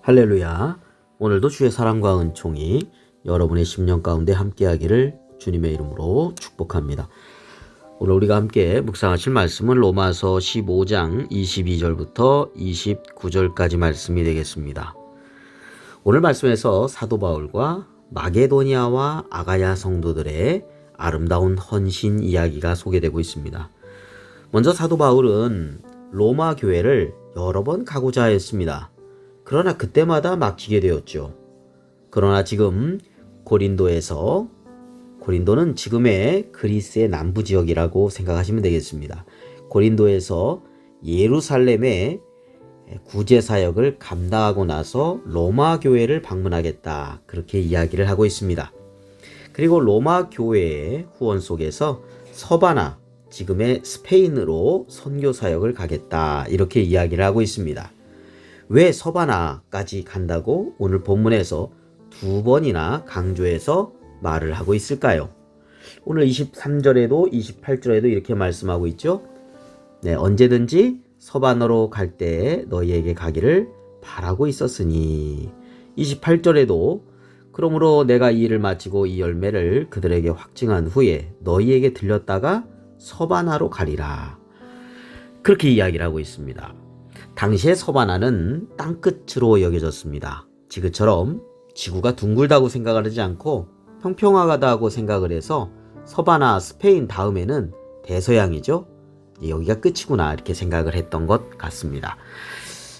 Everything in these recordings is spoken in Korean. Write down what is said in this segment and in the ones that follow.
할렐루야. 오늘도 주의 사랑과 은총이 여러분의 심령 가운데 함께하기를 주님의 이름으로 축복합니다. 오늘 우리가 함께 묵상하실 말씀은 로마서 15장 22절부터 29절까지 말씀이 되겠습니다. 오늘 말씀에서 사도 바울과 마게도니아와 아가야 성도들의 아름다운 헌신 이야기가 소개되고 있습니다. 먼저 사도 바울은 로마 교회를 여러 번 가고자 하였습니다. 그러나 그때마다 막히게 되었죠. 그러나 지금 고린도는 지금의 그리스의 남부 지역이라고 생각하시면 되겠습니다. 고린도에서 예루살렘의 구제 사역을 감당하고 나서 로마 교회를 방문하겠다, 그렇게 이야기를 하고 있습니다. 그리고 로마 교회의 후원 속에서 서바나, 지금의 스페인으로 선교 사역을 가겠다, 이렇게 이야기를 하고 있습니다. 왜 서바나까지 간다고 오늘 본문에서 두 번이나 강조해서 말을 하고 있을까요? 오늘 23절에도 28절에도 이렇게 말씀하고 있죠. 언제든지 서바나로 갈 때에 너희에게 가기를 바라고 있었으니, 28절에도 그러므로 내가 이 일을 마치고 이 열매를 그들에게 확증한 후에 너희에게 들렸다가 서바나로 가리라, 그렇게 이야기를 하고 있습니다. 당시의 서바나는 땅끝으로 여겨졌습니다. 지금처럼 지구가 둥글다고 생각을 하지 않고 평평하다고 생각을 해서 서바나, 스페인 다음에는 대서양이죠. 여기가 끝이구나, 이렇게 생각을 했던 것 같습니다.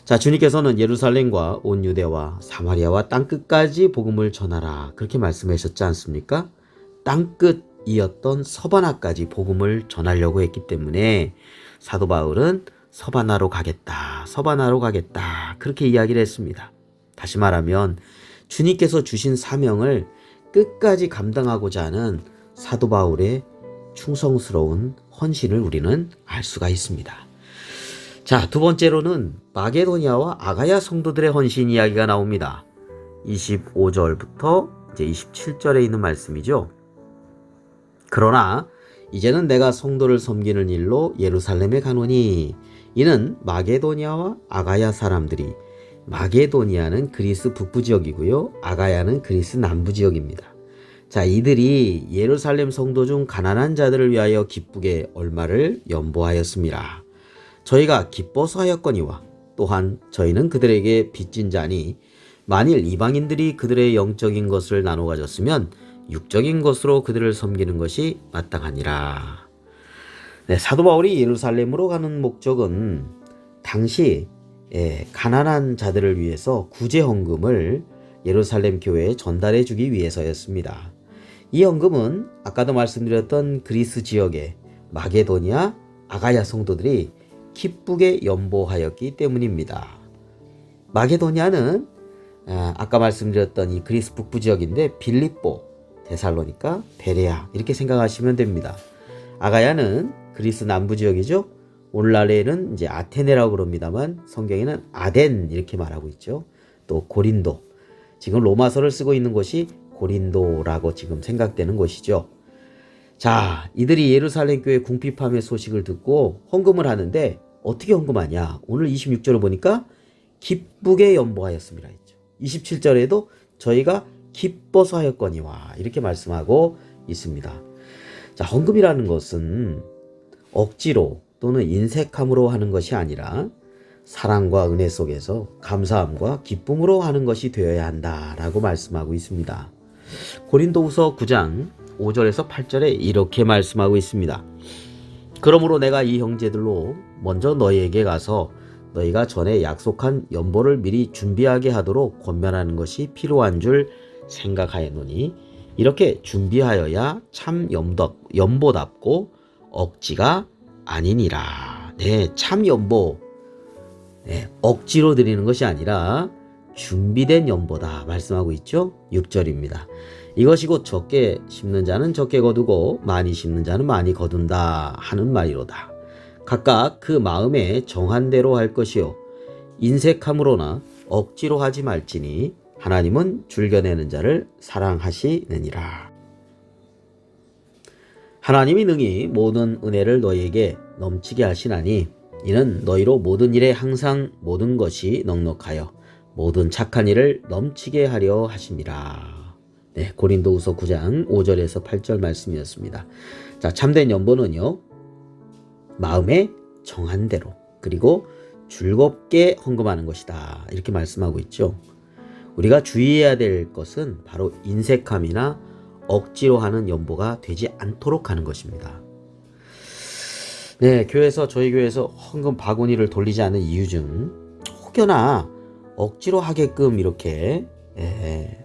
자, 주님께서는 예루살렘과 온 유대와 사마리아와 땅끝까지 복음을 전하라, 그렇게 말씀하셨지 않습니까? 땅끝이었던 서바나까지 복음을 전하려고 했기 때문에 사도 바울은 서바나로 가겠다, 그렇게 이야기를 했습니다. 다시 말하면 주님께서 주신 사명을 끝까지 감당하고자 하는 사도 바울의 충성스러운 헌신을 우리는 알 수가 있습니다. 자, 두 번째로는 마게도니아와 아가야 성도들의 헌신 이야기가 나옵니다. 25절부터 이제 27절에 있는 말씀이죠. 그러나 이제는 내가 성도를 섬기는 일로 예루살렘에 가노니, 이는 마게도니아와 아가야 사람들이, 마게도니아는 그리스 북부 지역이고요, 아가야는 그리스 남부 지역입니다. 자, 이들이 예루살렘 성도 중 가난한 자들을 위하여 기쁘게 얼마를 연보하였습니다. 저희가 기뻐서 하였거니와 또한 저희는 그들에게 빚진 자니, 만일 이방인들이 그들의 영적인 것을 나눠 가졌으면 육적인 것으로 그들을 섬기는 것이 마땅하니라. 사도 바울이 예루살렘으로 가는 목적은 당시 가난한 자들을 위해서 구제 헌금을 예루살렘 교회에 전달해 주기 위해서였습니다. 이 헌금은 아까도 말씀드렸던 그리스 지역의 마게도니아, 아가야 성도들이 기쁘게 연보하였기 때문입니다. 마게도니아는 아까 말씀드렸던 이 그리스 북부 지역인데 빌립보, 데살로니가, 베레아, 이렇게 생각하시면 됩니다. 아가야는 그리스 남부 지역이죠. 오늘날에는 이제 아테네라고 그럽니다만 성경에는 아덴, 이렇게 말하고 있죠. 또 고린도, 지금 로마서를 쓰고 있는 곳이 고린도라고 지금 생각되는 곳이죠. 자, 이들이 예루살렘 교회 궁핍함의 소식을 듣고 헌금을 하는데 어떻게 헌금하냐? 오늘 26절을 보니까 기쁘게 연보하였습니다 했죠. 27절에도 저희가 기뻐서 하였거니와, 이렇게 말씀하고 있습니다. 자, 헌금이라는 것은 억지로 또는 인색함으로 하는 것이 아니라 사랑과 은혜 속에서 감사함과 기쁨으로 하는 것이 되어야 한다라고 말씀하고 있습니다. 고린도후서 9장 5절에서 8절에 이렇게 말씀하고 있습니다. 그러므로 내가 이 형제들로 먼저 너희에게 가서 너희가 전에 약속한 연보를 미리 준비하게 하도록 권면하는 것이 필요한 줄 생각하였노니, 이렇게 준비하여야 참 연보답고 억지가 아니니라. 참 연보, 억지로 드리는 것이 아니라 준비된 연보다 말씀하고 있죠. 6절입니다. 이것이 곧 적게 심는 자는 적게 거두고 많이 심는 자는 많이 거둔다 하는 말이로다. 각각 그 마음에 정한 대로 할 것이요, 인색함으로나 억지로 하지 말지니 하나님은 줄겨내는 자를 사랑하시느니라. 하나님이 능히 모든 은혜를 너희에게 넘치게 하시나니, 이는 너희로 모든 일에 항상 모든 것이 넉넉하여 모든 착한 일을 넘치게 하려 하심이라. 네, 고린도후서 9장 5절에서 8절 말씀이었습니다. 자, 참된 연보는요, 마음에 정한 대로 그리고 즐겁게 헌금하는 것이다. 이렇게 말씀하고 있죠. 우리가 주의해야 될 것은 바로 인색함이나 억지로 하는 연보가 되지 않도록 하는 것입니다. 네, 저희 교회에서 헌금 바구니를 돌리지 않는 이유 중 혹여나 억지로 하게끔 이렇게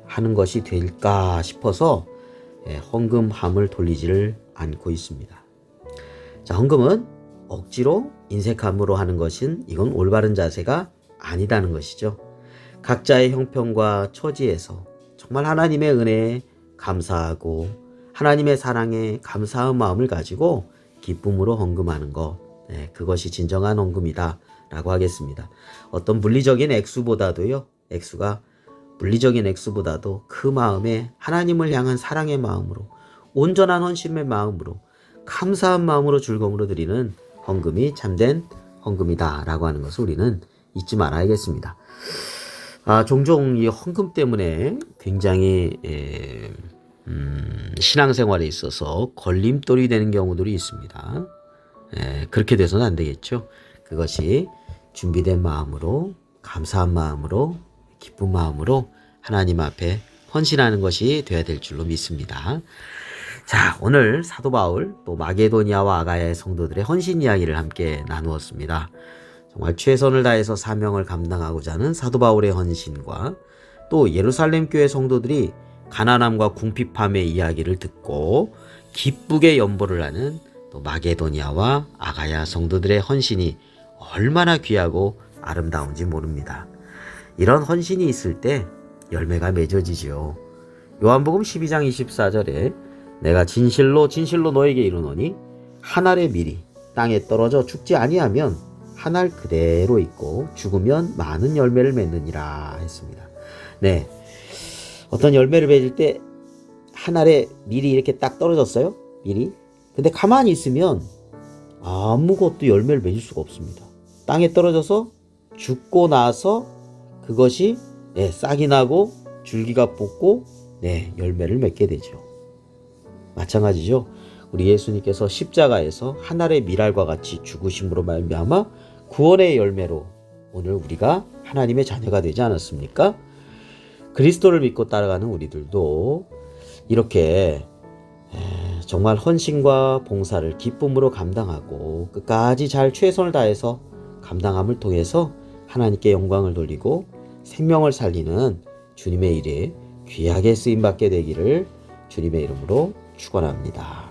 하는 것이 될까 싶어서 헌금함을 돌리지를 않고 있습니다. 자, 헌금은 억지로 인색함으로 하는 것은 이건 올바른 자세가 아니다는 것이죠. 각자의 형편과 처지에서 정말 하나님의 은혜에 감사하고 하나님의 사랑에 감사한 마음을 가지고 기쁨으로 헌금하는 것, 그것이 진정한 헌금이다 라고 하겠습니다. 어떤 물리적인 액수보다도 그 마음에 하나님을 향한 사랑의 마음으로, 온전한 헌신의 마음으로, 감사한 마음으로 즐거움으로 드리는 헌금이 참된 헌금이다 라고 하는 것을 우리는 잊지 말아야겠습니다. 종종 이 헌금 때문에 굉장히 신앙생활에 있어서 걸림돌이 되는 경우들이 있습니다. 그렇게 돼서는 안 되겠죠. 그것이 준비된 마음으로, 감사한 마음으로, 기쁜 마음으로 하나님 앞에 헌신하는 것이 되어야 될 줄로 믿습니다. 자, 오늘 사도 바울 또 마게도니아와 아가야의 성도들의 헌신 이야기를 함께 나누었습니다. 정말 최선을 다해서 사명을 감당하고자 하는 사도 바울의 헌신과 또 예루살렘 교회 성도들이 가난함과 궁핍함의 이야기를 듣고 기쁘게 연보를 하는 또 마게도니아와 아가야 성도들의 헌신이 얼마나 귀하고 아름다운지 모릅니다. 이런 헌신이 있을 때 열매가 맺어지죠. 요한복음 12장 24절에 내가 진실로 너에게 이르노니 한 알의 밀이 땅에 떨어져 죽지 아니하면 한 알 그대로 있고 죽으면 많은 열매를 맺느니라 했습니다. 네, 어떤 열매를 맺을 때 한 알의 밀이 이렇게 딱 떨어졌어요. 밀이. 근데 가만히 있으면 아무것도 열매를 맺을 수가 없습니다. 땅에 떨어져서 죽고 나서 그것이 싹이 나고 줄기가 뽑고 열매를 맺게 되죠. 마찬가지죠. 우리 예수님께서 십자가에서 한 알의 밀알과 같이 죽으심으로 말미암아 구원의 열매로 오늘 우리가 하나님의 자녀가 되지 않았습니까? 그리스도를 믿고 따라가는 우리들도 이렇게 정말 헌신과 봉사를 기쁨으로 감당하고 끝까지 잘 최선을 다해서 감당함을 통해서 하나님께 영광을 돌리고 생명을 살리는 주님의 일에 귀하게 쓰임받게 되기를 주님의 이름으로 축원합니다.